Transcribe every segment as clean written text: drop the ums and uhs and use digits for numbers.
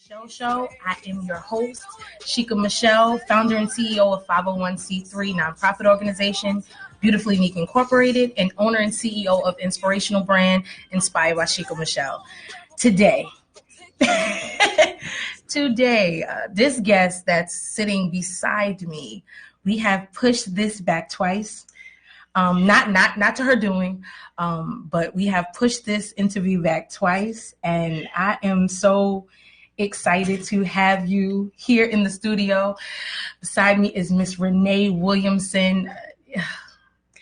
My'Chelle Show. I am your host, Shika My'Chelle, founder and CEO of 501c3 nonprofit organization, Beautifully Unique Incorporated, and owner and CEO of inspirational brand Inspired by Shika My'Chelle. Today, this guest that's sitting beside me, we have pushed this back twice. Not to her doing, but we have pushed this interview back twice, and I am so excited to have you here in the studio. Beside me is Miss Renee Williamson.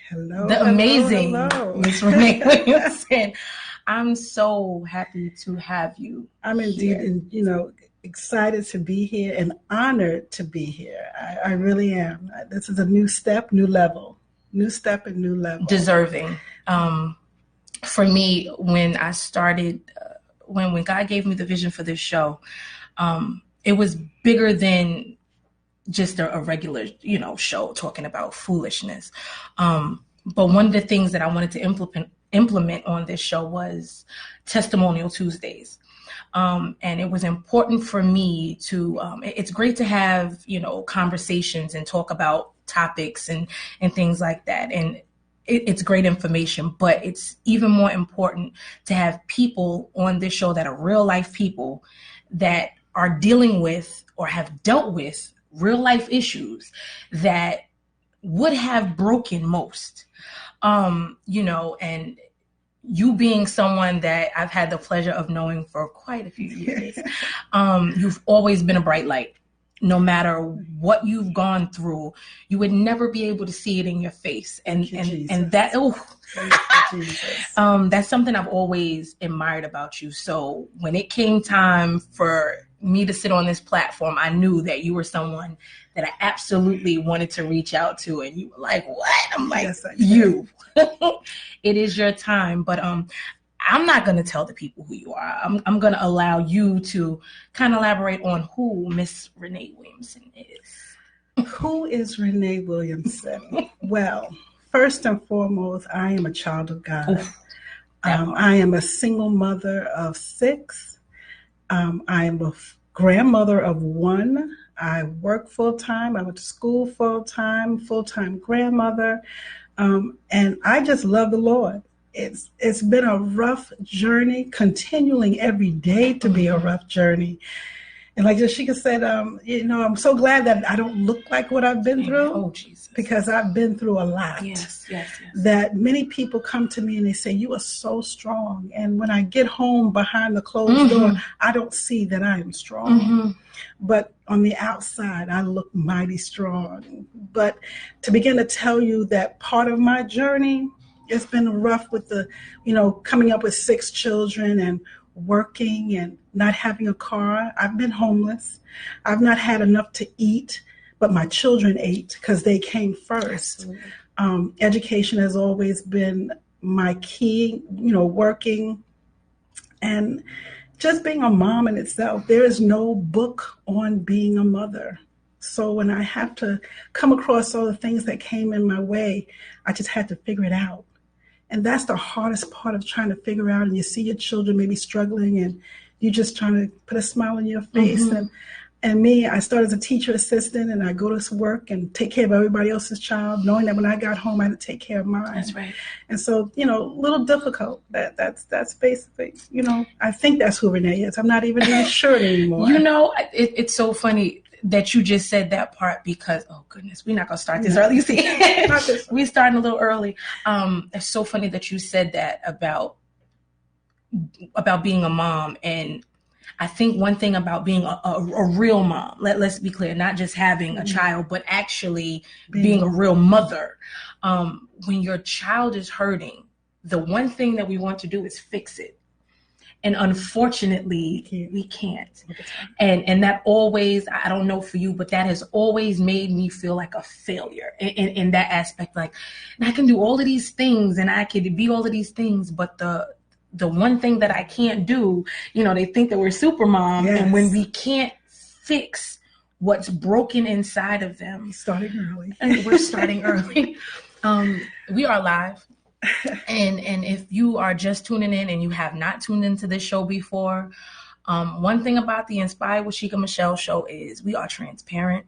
Hello, the amazing Miss Renee Williamson. I'm so happy to have you. I'm indeed, excited to be here and honored to be here. I really am. This is a new step, new level. New step and new level. Deserving. For me, when I started, when God gave me the vision for this show, it was bigger than just a regular, show talking about foolishness. But one of the things that I wanted to implement on this show was Testimonial Tuesdays. And it was important for me to, it's great to have, conversations and talk about topics and things like that. And it's great information, but it's even more important to have people on this show that are real life people that are dealing with or have dealt with real life issues that would have broken most, and you being someone that I've had the pleasure of knowing for quite a few years, you've always been a bright light. No matter what you've gone through, you would never be able to see it in your face. And that, that's something I've always admired about you. So when it came time for me to sit on this platform, I knew that you were someone that I absolutely wanted to reach out to. And you were like, what? I'm like, yes, you. It is your time. But I'm not going to tell the people who you are. I'm going to allow you to kind of elaborate on who Miss Renee Williamson is. Who is Renee Williamson? Well, first and foremost, I am a child of God. I am a single mother of 6. I am a grandmother of 1. I work full-time. I went to school full-time grandmother. And I just love the Lord. It's been a rough journey, continuing every day to be a rough journey. And like Yashika said, I'm so glad that I don't look like what I've been through. Oh, Jesus. Because I've been through a lot. Yes. That many people come to me and they say, you are so strong. And when I get home behind the closed door, I don't see that I am strong. But on the outside, I look mighty strong. But to begin to tell you that part of my journey, it's been rough with the, coming up with 6 children and working and not having a car. I've been homeless. I've not had enough to eat, but my children ate because they came first. Education has always been my key, working and just being a mom in itself. There is no book on being a mother. So when I have to come across all the things that came in my way, I just had to figure it out. And that's the hardest part of trying to figure out. And you see your children maybe struggling and you're just trying to put a smile on your face. And me, I started as a teacher assistant and I go to work and take care of everybody else's child, knowing that when I got home, I had to take care of mine. That's right. And so, a little difficult. That's basically, I think that's who Renee is. I'm not even really sure anymore. It's so funny that you just said that part because, oh goodness, we're not going to start this early. See, we're starting a little early. It's so funny that you said that about being a mom. And I think one thing about being a real mom, let's be clear, not just having a child, but actually being a real mother. When your child is hurting, the one thing that we want to do is fix it. And unfortunately, we can't. And that always, I don't know for you, but that has always made me feel like a failure in that aspect. Like, I can do all of these things and I can be all of these things, but the one thing that I can't do, they think that we're super mom. Yes. And when we can't fix what's broken inside of them. Starting early. And we're starting early. We are live. And if you are just tuning in and you have not tuned into this show before, one thing about the Inspired with Shika My'Chelle show is we are transparent.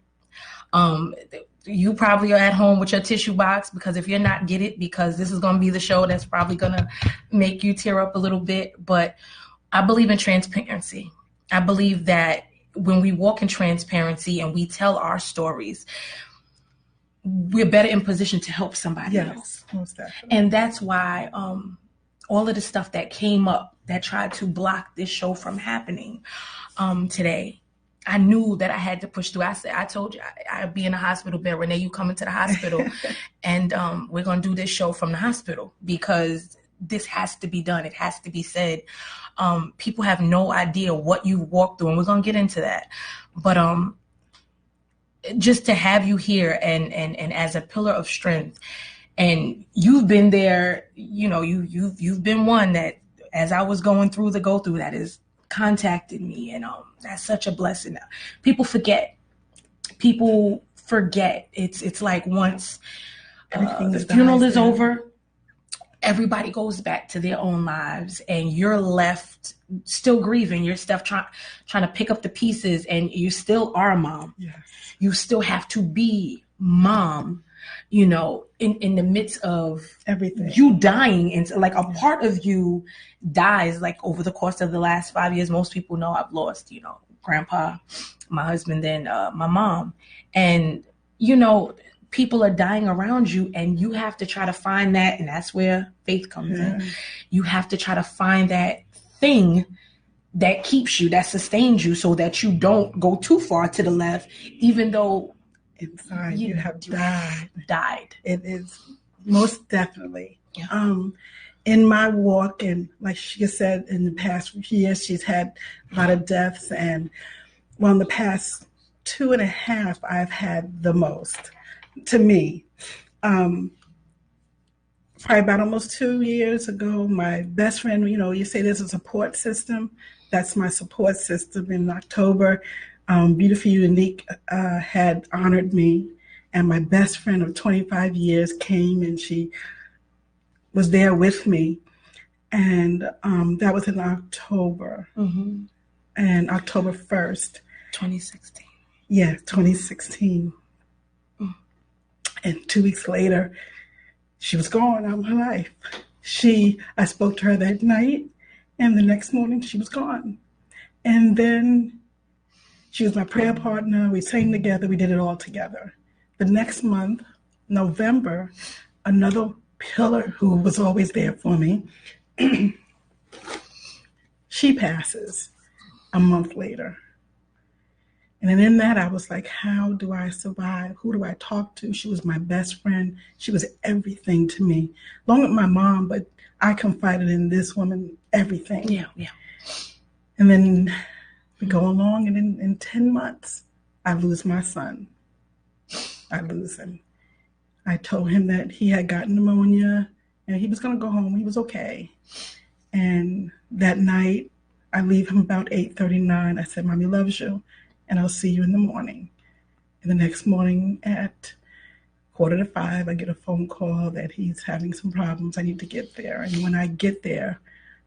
You probably are at home with your tissue box, because if you're not, get it, because this is going to be the show that's probably going to make you tear up a little bit. But I believe in transparency. I believe that when we walk in transparency and we tell our stories, we're better in position to help somebody else. Most definitely. And that's why all of the stuff that came up that tried to block this show from happening today, I knew that I had to push through. I told you I'd be in a hospital bed. Renee, you come into the hospital and we're going to do this show from the hospital, because this has to be done. It has to be said. People have no idea what you walked through, and we're going to get into that. But just to have you here and as a pillar of strength, and you've been there, you've been one that, as I was going through the go through, that has contacted me, and that's such a blessing. People forget. It's like once the funeral is over, everybody goes back to their own lives, and you're left still grieving. You're still trying to pick up the pieces, and you still are a mom. Yes. You still have to be mom, in the midst of everything. You dying, and like a part of you dies. Like over the course of the last 5 years, most people know I've lost, grandpa, my husband, then my mom, and people are dying around you, and you have to try to find that, and that's where faith comes in. You have to try to find that thing that keeps you, that sustains you, so that you don't go too far to the left, even though inside you have died. It is most definitely. Yeah. In my walk, and like she said, in the past years, she's had a lot of deaths, and in the past 2.5, I've had the most. To me, probably about almost 2 years ago, my best friend, you say there's a support system. That's my support system. In October, Beautiful Unique had honored me, and my best friend of 25 years came, and she was there with me. And that was in October. Mm-hmm. And October 1st. 2016. Yeah, 2016. And 2 weeks later, she was gone out of my life. I spoke to her that night, and the next morning she was gone. And then she was my prayer partner. We sang together. We did it all together. The next month, November, another pillar who was always there for me, she passes a month later. And then in that, I was like, how do I survive? Who do I talk to? She was my best friend. She was everything to me. Along with my mom, but I confided in this woman everything. Yeah. And then we go along, and in 10 months, I lose my son. I lose him. I told him that he had gotten pneumonia, and he was going to go home. He was okay. And that night, I leave him about 8:39. I said, Mommy loves you, and I'll see you in the morning. And the next morning at 4:45, I get a phone call that he's having some problems. I need to get there. And when I get there,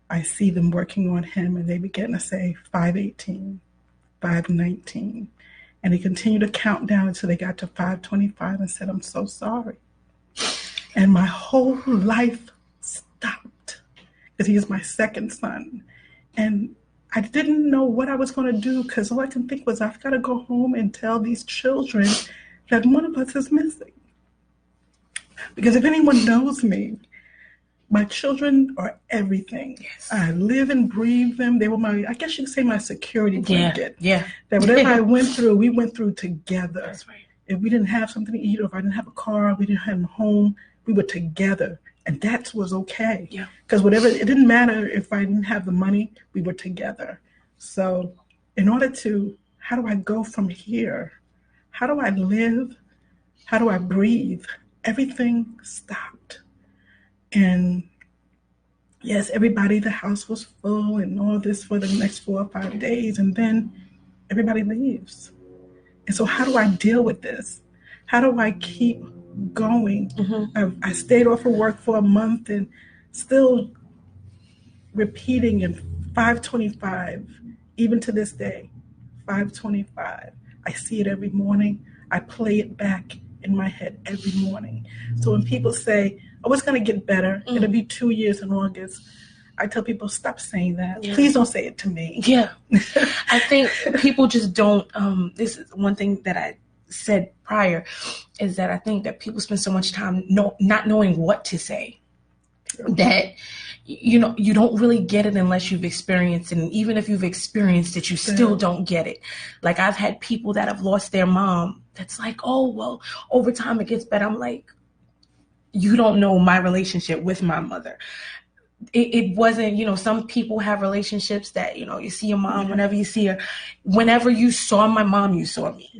I see them working on him, and they begin to say 5:18, 5:19. And they continued to count down until they got to 5:25 and said, I'm so sorry. And my whole life stopped, because he is my second son. And I didn't know what I was going to do, because all I can think was, I've got to go home and tell these children that one of us is missing. Because if anyone knows me, my children are everything. Yes. I live and breathe them. They were I guess you could say my security blanket. Yeah. That whatever I went through, we went through together. That's right. If we didn't have something to eat, or if I didn't have a car, we didn't have a home, we were together And that was okay. Yeah. Because it didn't matter if I didn't have the money, we were together. So how do I go from here? How do I live? How do I breathe? Everything stopped. And yes, the house was full and all this for the next 4 or 5 days. And then everybody leaves. And so how do I deal with this? How do I keep going? Mm-hmm. I stayed off of work for a month and still repeating in 525, even to this day, 525. I see it every morning. I play it back in my head every morning. So when people say, oh, it's going to get better, it'll be 2 years in August, I tell people, stop saying that. Yeah. Please don't say it to me. Yeah. I think people just don't, this is one thing that I said prior, is that I think that people spend so much time not knowing what to say, that, you don't really get it unless you've experienced it. And even if you've experienced it, you still don't get it. Like, I've had people that have lost their mom that's like, oh, well, over time it gets better. I'm like, you don't know my relationship with my mother. It wasn't, some people have relationships that, you see your mom whenever you see her. Whenever you saw my mom, you saw me.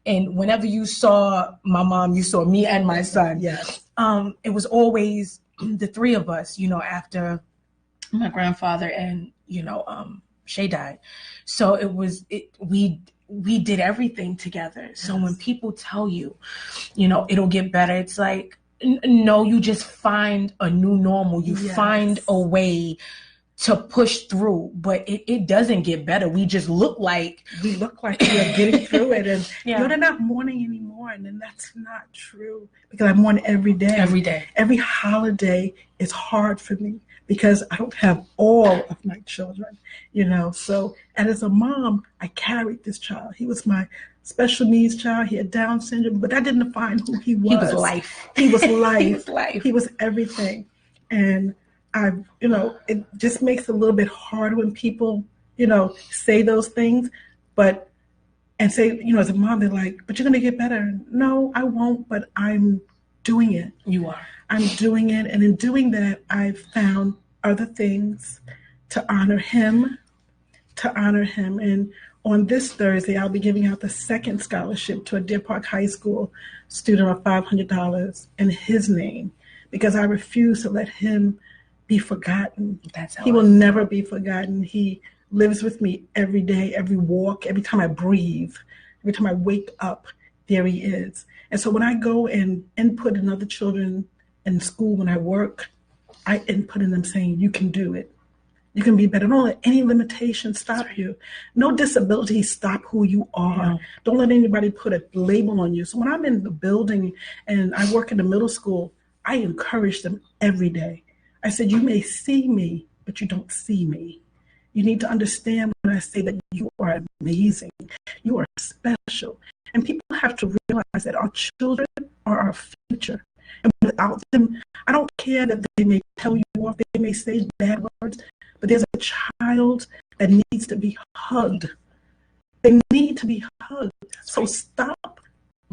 And whenever you saw my mom, you saw me and my son. Yes. It was always the three of us, after my grandfather and, Shay died. So we did everything together. So when people tell you, it'll get better, it's like, no, you just find a new normal. You find a way to push through, but it doesn't get better. We just look like we are getting through it. And they're not mourning anymore. And then that's not true, because I mourn every day. Every day. Every holiday is hard for me because I don't have all of my children, So, and as a mom, I carried this child. He was my special needs child. He had Down syndrome, but that didn't define who he was. He was life. He was life. He was life. He was everything. And it just makes it a little bit harder when people, say those things, and say, as a mom, they're like, but you're going to get better. No, I won't, but I'm doing it. You are. I'm doing it. And in doing that, I've found other things to honor him. And on this Thursday, I'll be giving out the second scholarship to a Deer Park High School student of $500 in his name, because I refuse to let him be forgotten. He will never be forgotten. He lives with me every day, every walk, every time I breathe, every time I wake up, there he is. And so when I go and input in other children in school, when I work, I input in them saying, you can do it. You can be better. Don't let any limitation stop you. No disability stop who you are. Yeah. Don't let anybody put a label on you. So when I'm in the building and I work in the middle school, I encourage them every day. I said, you may see me, but you don't see me. You need to understand when I say that you are amazing. You are special. And people have to realize that our children are our future. And without them, I don't care that they may tell you off, they may say bad words, but there's a child that needs to be hugged. They need to be hugged. So stop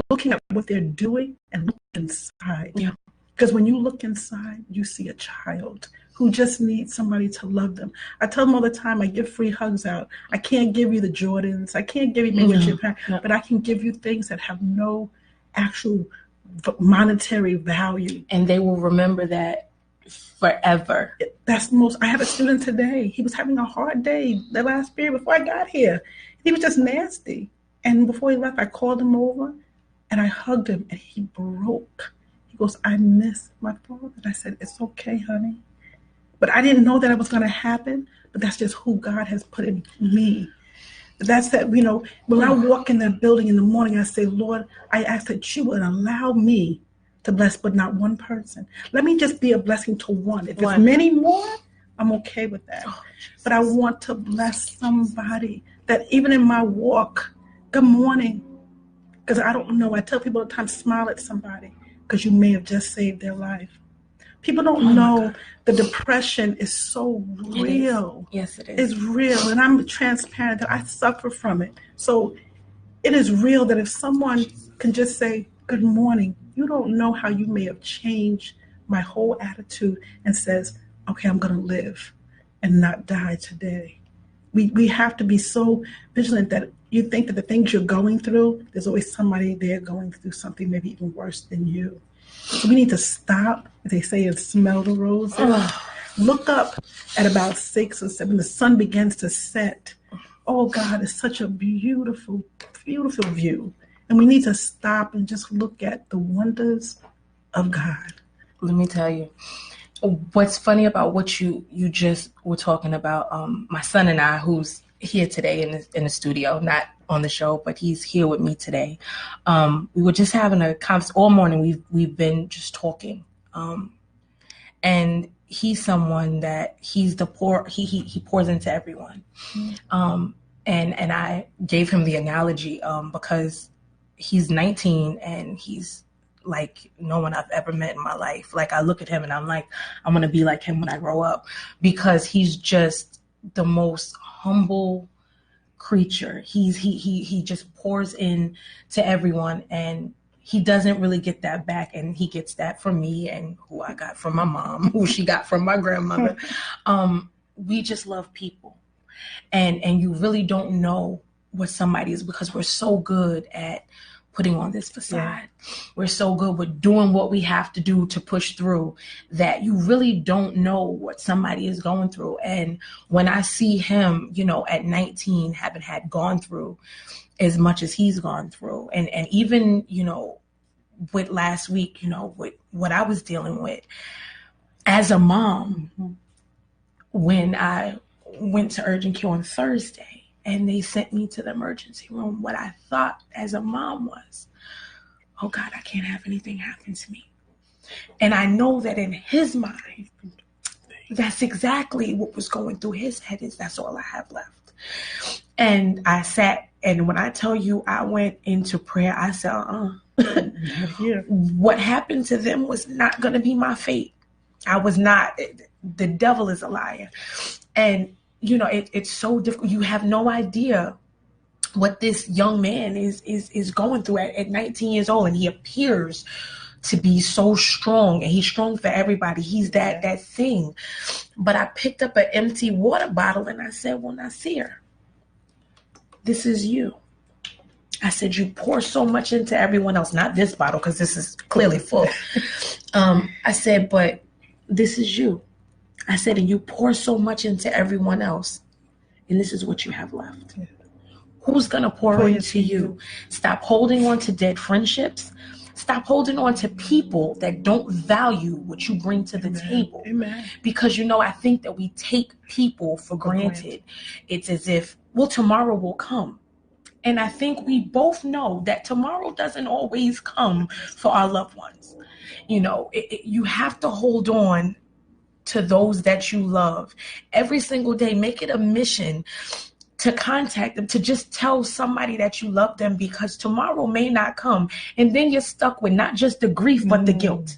looking at what they're doing and look inside. Yeah. Because when you look inside, you see a child who just needs somebody to love them. I tell them all the time, I give free hugs out. I can't give you the Jordans. I can't give you what you have, but I can give you things that have no actual monetary value. And they will remember that forever. That's the most. I have a student today. He was having a hard day the last period before I got here. He was just nasty. And before he left, I called him over and I hugged him and he broke. He goes, I miss my father. And I said, it's okay, honey. But I didn't know that it was going to happen. But that's just who God has put in me. That's that, when I walk in that building in the morning, I say, Lord, I ask that you would allow me to bless, but not one person. Let me just be a blessing to one. If there's many more, I'm okay with that. But I want to bless somebody that even in my walk, good morning. Because I don't know. I tell people all the time, smile at somebody because you may have just saved their life. People don't know the depression is so real. Yes, it is. It's real. And I'm transparent that I suffer from it. So it is real that if someone can just say, good morning, you don't know how you may have changed my whole attitude and says, okay, I'm going to live and not die today. We have to be so vigilant that you think that the things you're going through, there's always somebody there going through something maybe even worse than you. So we need to stop, as they say, and smell the roses. Look up at about 6 or 7. The sun begins to set. Oh, God, it's such a beautiful, beautiful view. And we need to stop and just look at the wonders of God. Let me tell you, what's funny about what you just were talking about, my son and I, who's here today in the studio, not on the show, but he's here with me today. We were just having a conversation all morning. We've been just talking, and he's someone that he pours into everyone. And I gave him the analogy because he's 19 and he's like no one I've ever met in my life. Like I look at him and I'm like, I'm going to be like him when I grow up, because he's just the most humble creature. He just pours in to everyone, and he doesn't really get that back. And he gets that from me and who I got from my mom, who she got from my grandmother. We just love people. And you really don't know what somebody is, because we're so good at putting on this facade. Yeah. We're so good with doing what we have to do to push through that you really don't know what somebody is going through. And when I see him, you know, at 19, having had gone through as much as he's gone through, and even, you know, with last week, you know, with what I was dealing with as a mom, when I went to urgent care on Thursday, and they sent me to the emergency room. What I thought as a mom was, oh God, I can't have anything happen to me. And I know that in his mind, that's exactly what was going through his head, is that's all I have left. And I sat, and when I tell you I went into prayer, I said, what happened to them was not going to be my fate. I was not, the devil is a liar. And you know, it's so difficult. You have no idea what this young man is going through at 19 years old. And he appears to be so strong, and he's strong for everybody. He's that thing. But I picked up an empty water bottle and I said, well, Nasir, this is you. I said, you pour so much into everyone else, not this bottle, because this is clearly full. I said, but this is you. I said, and you pour so much into everyone else, and this is what you have left. Yeah. Who's going to pour into you? Stop holding on to dead friendships. Stop holding on to people that don't value what you bring to the table. Amen. Because, you know, I think that we take people for granted. It's as if, well, tomorrow will come. And I think we both know that tomorrow doesn't always come for our loved ones. You know, you have to hold on to those that you love every single day. Make it a mission to contact them, to just tell somebody that you love them, because tomorrow may not come. And then you're stuck with not just the grief, but the guilt.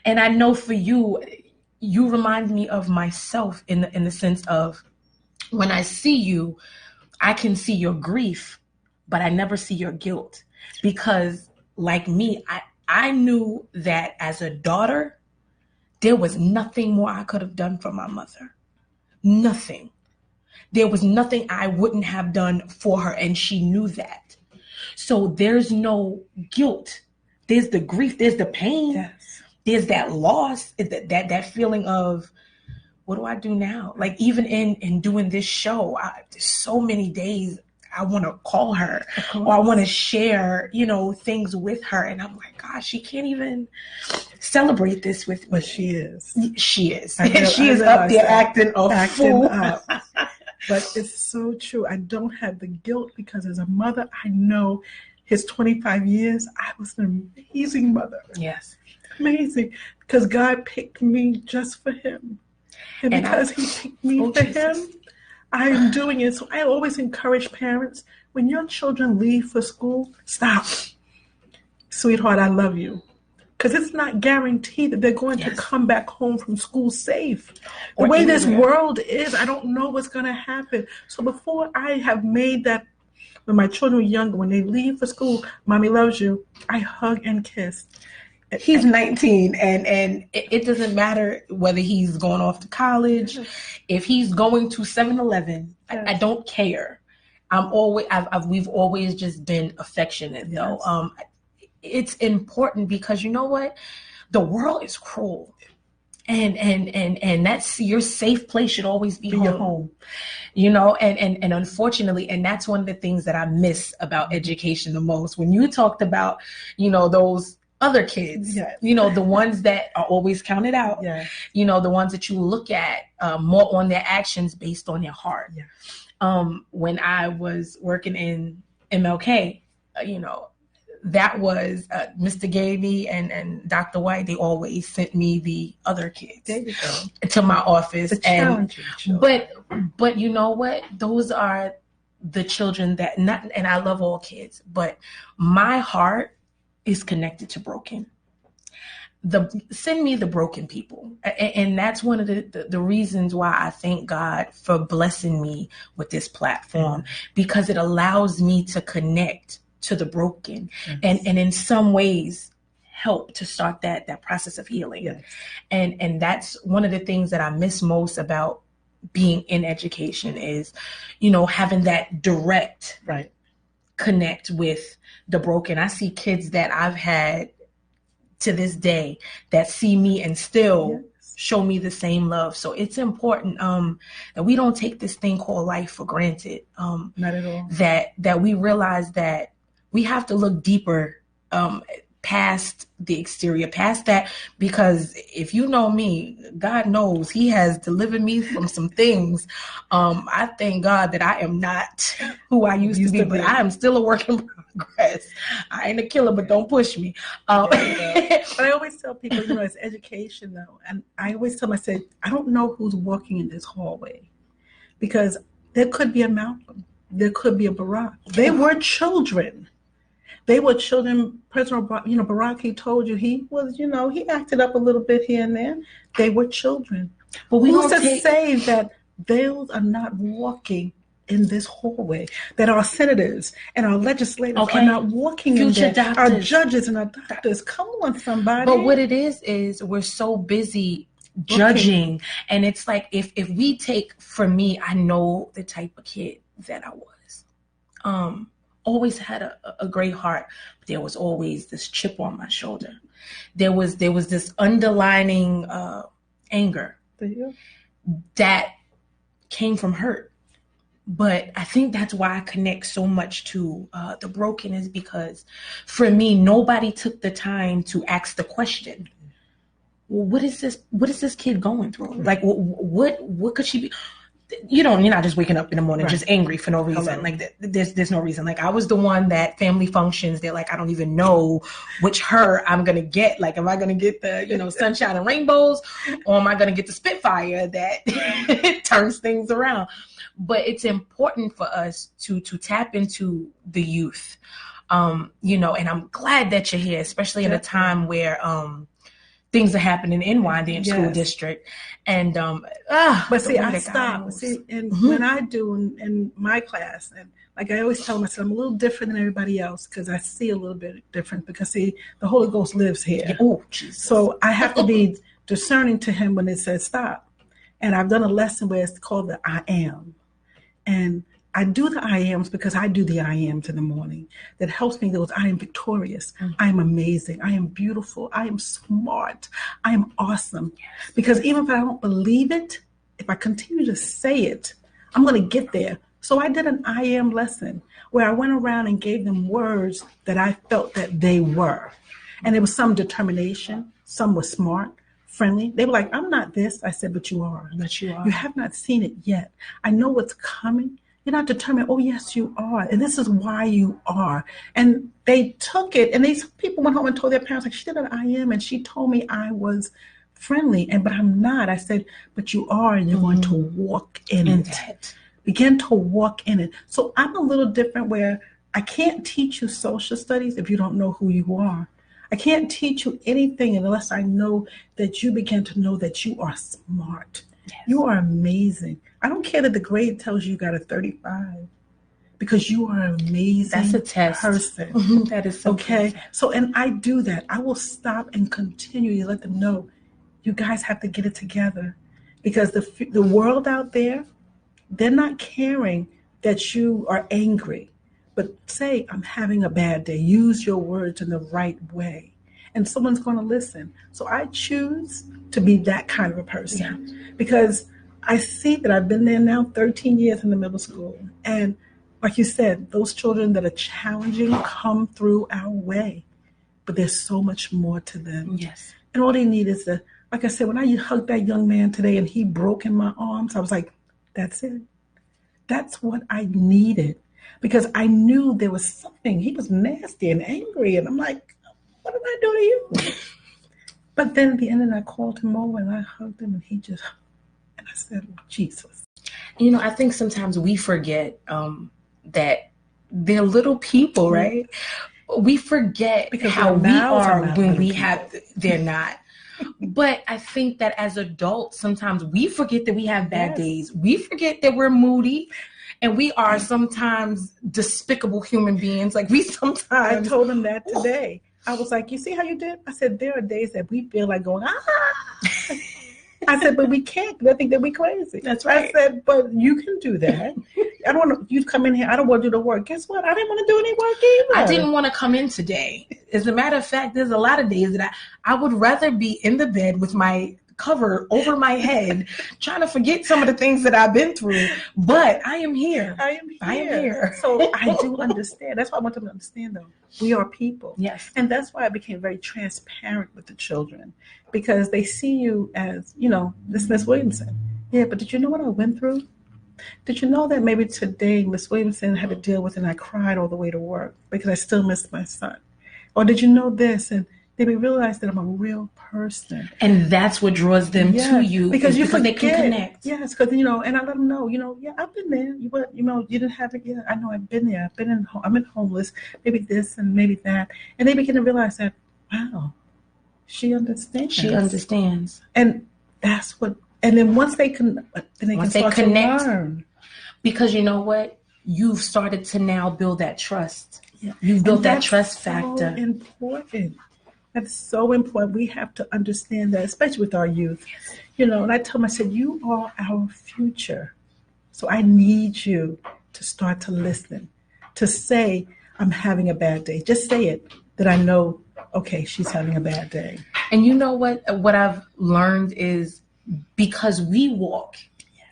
And I know for you, you remind me of myself in the sense of, when I see you, I can see your grief, but I never see your guilt, because like me, I knew that as a daughter, there was nothing more I could have done for my mother. Nothing. There was nothing I wouldn't have done for her, and she knew that. So there's no guilt. There's the grief. There's the pain. Yes. There's that loss, that feeling of, what do I do now? Like, even in doing this show, there's so many days I want to call her, or I want to share, you know, things with her. And I'm like, gosh, she can't even celebrate this with me. But she is. She is. And she is up there acting a fool. Up. But it's so true. I don't have the guilt, because as a mother, I know his 25 years, I was an amazing mother. Yes. Amazing. Because God picked me just for him. And because he picked me for him, I am doing it. So I always encourage parents, when your children leave for school, stop. Sweetheart, I love you. Because it's not guaranteed that they're going to come back home from school safe. The way this world is, I don't know what's going to happen. So before I have made that, when my children were younger, when they leave for school, mommy loves you, I hug and kiss. He's 19, and it doesn't matter whether he's going off to college. If he's going to 7-Eleven, I don't care. We've always just been affectionate, though. It's important because you know what? The world is cruel. And that's your safe place should always be home. Your home. And unfortunately, and that's one of the things that I miss about education the most. When you talked about, those other kids, the ones that are always counted out, the ones that you look at more on their actions based on their heart. When I was working in MLK, that was Mr. Gaby and Dr. White. They always sent me the other kids to my office. But you know what? Those are the children and I love all kids, but my heart is connected to broken. Send me the broken people. And that's one of the reasons why I thank God for blessing me with this platform, because it allows me to connect to the broken and in some ways help to start that process of healing. And that's one of the things that I miss most about being in education is, having that direct connect with the broken. I see kids that I've had to this day that see me and still show me the same love. So it's important that we don't take this thing called life for granted. Not at all. That we realize that we have to look deeper past the exterior, past that, because if you know me, God knows He has delivered me from some things. I thank God that I am not who I used to be, but I am still a work in progress. I ain't a killer, but don't push me. But I always tell people, it's education though. And I always tell them, I said, I don't know who's walking in this hallway, because there could be a Malcolm. There could be a Barack. They were children. They were children. President Barack, he told you he was, he acted up a little bit here and there. They were children. But who's to say that those are not walking in this hallway, that our senators and our legislators are not walking in there, our judges and our doctors. Come on, somebody. But what it is we're so busy judging. And it's like, if we take, for me, I know the type of kid that I was. Always had a great heart, but there was always this chip on my shoulder. There was this underlining anger that came from hurt. But I think that's why I connect so much to the broken, is because for me, nobody took the time to ask the question, well, what is this kid going through? Like, what could she be? You're not just waking up in the morning just angry for no reason. Hello. Like there's no reason. Like, I was the one that family functions, they're like, I don't even know which her I'm gonna get. Like, am I gonna get the sunshine and rainbows, or am I gonna get the Spitfire that turns things around? But it's important for us to tap into the youth, and I'm glad that you're here, especially in a time where things are happening in Wyandanch School District. And but see, I stop. See, and when I do in my class, and like I always tell them, I said, I'm a little different than everybody else because I see a little bit different, because see, the Holy Ghost lives here. Yeah. Oh, Jesus. So I have to be discerning to Him when it says stop. And I've done a lesson where it's called the I am. And I do the I ams because I do the I ams in the morning. That helps me. Those I am victorious. I am amazing. I am beautiful. I am smart. I am awesome. Yes. Because even if I don't believe it, if I continue to say it, I'm going to get there. So I did an I am lesson where I went around and gave them words that I felt that they were. And there was some determination. Some were smart, friendly. They were like, I'm not this. I said, but you are. But you are. You have not seen it yet. I know what's coming. You're not determined. Oh, yes, you are. And this is why you are. And they took it. And these people went home and told their parents, like, she did an I am. And she told me I was friendly. But I'm not. I said, but you are. And you're going to walk in it. Begin to walk in it. So I'm a little different, where I can't teach you social studies if you don't know who you are. I can't teach you anything unless I know that you begin to know that you are smart. Yes. You are amazing. I don't care that the grade tells you got a 35, because you are an amazing That's a test. person. That is so okay. good. So, and I do that. I will stop and continue to let them know, you guys have to get it together, because the world out there, they're not caring that you are angry, but say, I'm having a bad day. Use your words in the right way, and someone's going to listen. So I choose to be that kind of a person, because I see that I've been there now 13 years in the middle school. And like you said, those children that are challenging come through our way, but there's so much more to them. Yes. And all they need is like I said, when I hugged that young man today and he broke in my arms, I was like, that's it. That's what I needed, because I knew there was something. He was nasty and angry, and I'm like, what did I do to you? But then at the end, I called him over and I hugged him, and and I said, Jesus. I think sometimes we forget that they're little people, right? We forget because how we are when we have, they're not. But I think that as adults, sometimes we forget that we have bad days. We forget that we're moody, and we are sometimes despicable human beings. Like we sometimes. I told him that today. I was like, you see how you did? I said, there are days that we feel like going, I said, but we can't. They think that we crazy. That's right. I said, but you can do that. I don't want you to come in here. I don't want to do the work. Guess what? I didn't want to do any work either. I didn't want to come in today. As a matter of fact, there's a lot of days that I would rather be in the bed with my cover over my head, trying to forget some of the things that I've been through. But I am here. I am here. So I do understand. That's why I want them to understand, though. We are people. Yes. And that's why I became very transparent with the children, because they see you as, this Miss Williamson. Yeah, but did you know what I went through? Did you know that maybe today Miss Williamson had to deal with it and I cried all the way to work because I still missed my son? Or did you know this? And they may realize that I'm a real person. And that's what draws them to you. Because they can connect. Yes, because, and I let them know, I've been there. You didn't have it yet. I know I've been there. I'm in homeless, maybe this and maybe that. And they begin to realize that, wow, she understands. She understands. And that's what, and then once they can start connect, to learn. Because you know what? You've started to now build that trust. Yeah. You've built that trust factor. That's so important. That's so important. We have to understand that, especially with our youth. Yes. And I tell them, I said, you are our future. So I need you to start to listen, to say, I'm having a bad day. Just say it, that I know, okay, she's having a bad day. And you know what? What I've learned is, because we walk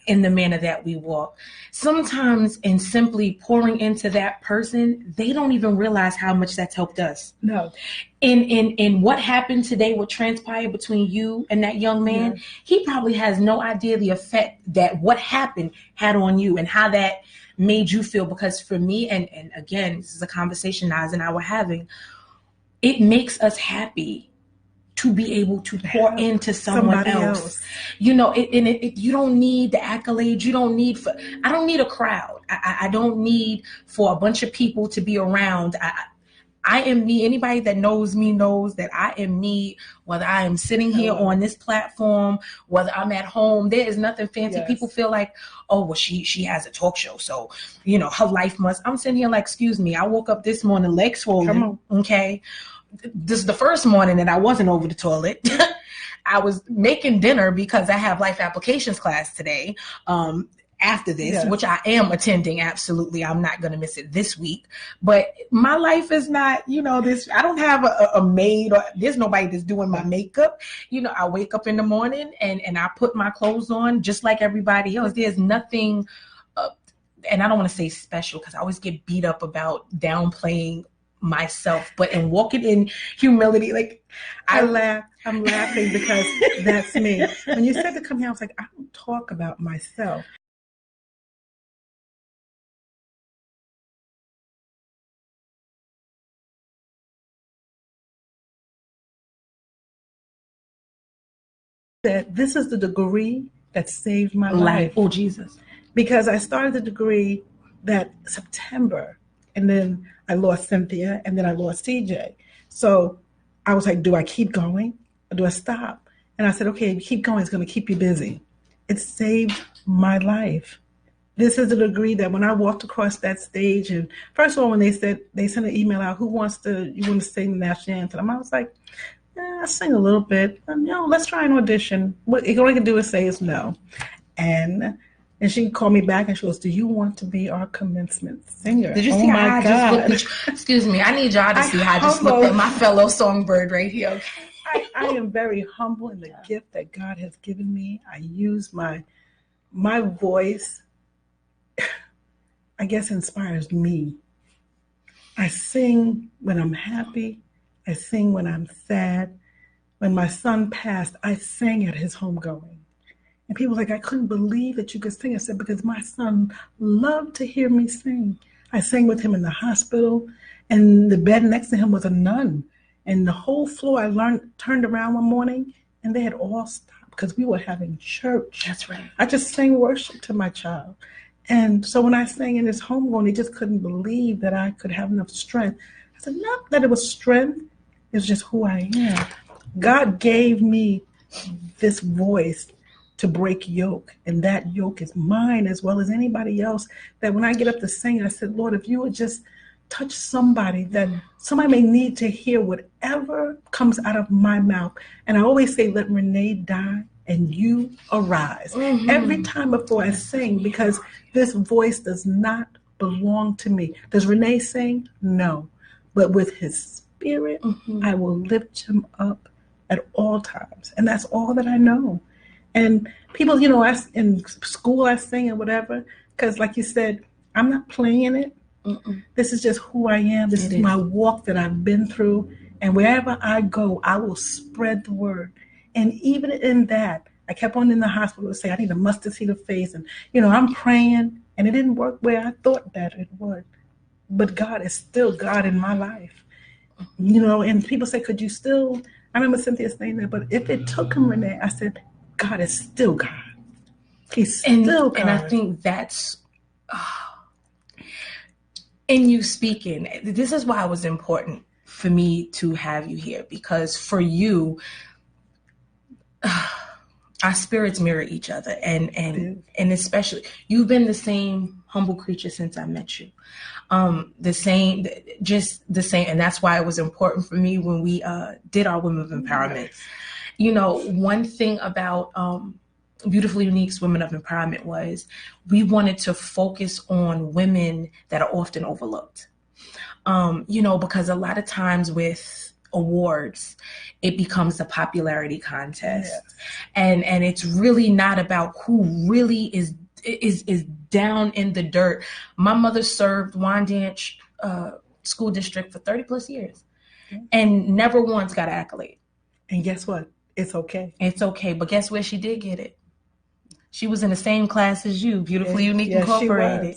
in the manner that we walk, sometimes in simply pouring into that person, they don't even realize how much that's helped us. No. In what happened today, what transpired between you and that young man, he probably has no idea the effect that what happened had on you and how that made you feel. Because for me, and again, this is a conversation Naz and I were having, it makes us happy to be able to pour into someone else. You don't need the accolades. I don't need a crowd. I don't need for a bunch of people to be around. I am me. Anybody that knows me knows that I am me, whether I am sitting here on this platform, whether I'm at home. There is nothing fancy. Yes. People feel like, oh, well, she has a talk show, so, her life must. I'm sitting here like, excuse me, I woke up this morning, legs swollen, okay? This is the first morning that I wasn't over the toilet. I was making dinner because I have life applications class today. After this, which I am attending, absolutely. I'm not going to miss it this week. But my life is not, this. I don't have a maid, or there's nobody that's doing my makeup. I wake up in the morning and I put my clothes on just like everybody else. There's nothing, and I don't want to say special because I always get beat up about downplaying myself, but in walking in humility, like I'm laughing because that's me. When you said to come here, I was like, I don't talk about myself. That this is the degree that saved my life. Oh, Jesus. Because I started the degree that September, and then I lost Cynthia, and then I lost CJ. So I was like, do I keep going or do I stop? And I said, okay, keep going. It's going to keep you busy. It saved my life. this is a degree that when I walked across that stage, and first of all, when they sent an email out, you want to sing the national anthem? I was like, I sing a little bit. Let's try an audition. What all I can do is say is no. And she called me back and she goes, do you want to be our commencement singer? Did you see how I just looked at you? Excuse me. I need y'all to see how I just looked at my fellow songbird right here. Okay? I am very humble in the gift that God has given me. I use my voice, I guess, inspires me. I sing when I'm happy. I sing when I'm sad. When my son passed, I sang at his homegoing. And people were like, I couldn't believe that you could sing. I said, because my son loved to hear me sing. I sang with him in the hospital, and the bed next to him was a nun. And the whole floor, I turned around one morning, and they had all stopped because we were having church. That's right. I just sang worship to my child. And so when I sang in his homegoing, they just couldn't believe that I could have enough strength. I said, not that it was strength, it's just who I am. God gave me this voice to break yoke, and that yoke is mine as well as anybody else. That when I get up to sing, I said, Lord, if you would just touch somebody, that somebody may need to hear whatever comes out of my mouth. And I always say, let Renee die and you arise. Mm-hmm. Every time before I sing, because this voice does not belong to me. Does Renee sing? No. But with his spirit, I will lift him up at all times. And that's all that I know. And people, in school I sing and whatever, because like you said, I'm not playing it. Mm-mm. This is just who I am. This is my walk that I've been through. And wherever I go, I will spread the word. And even in that, I kept on in the hospital to say, I need a mustard seed of faith. And, I'm praying, and it didn't work where I thought that it would. But God is still God in my life. And people say, could you still, I remember Cynthia saying that, but if it took him, Renee, I said, God is still God. He's still God. And I think that's, in you speaking, this is why it was important for me to have you here, because for you, our spirits mirror each other, and especially you've been the same humble creature since I met you. The same, and that's why it was important for me when we did our Women of Empowerment. One thing about Beautifully Unique's Women of Empowerment was we wanted to focus on women that are often overlooked. Because a lot of times with awards, it becomes a popularity contest. Yes. And it's really not about who really is down in the dirt. My mother served Wyandanch school district for 30 plus years and never once got an accolade. And guess what? It's okay. It's okay. But guess where she did get it? She was in the same class as you, Beautifully Unique Incorporated.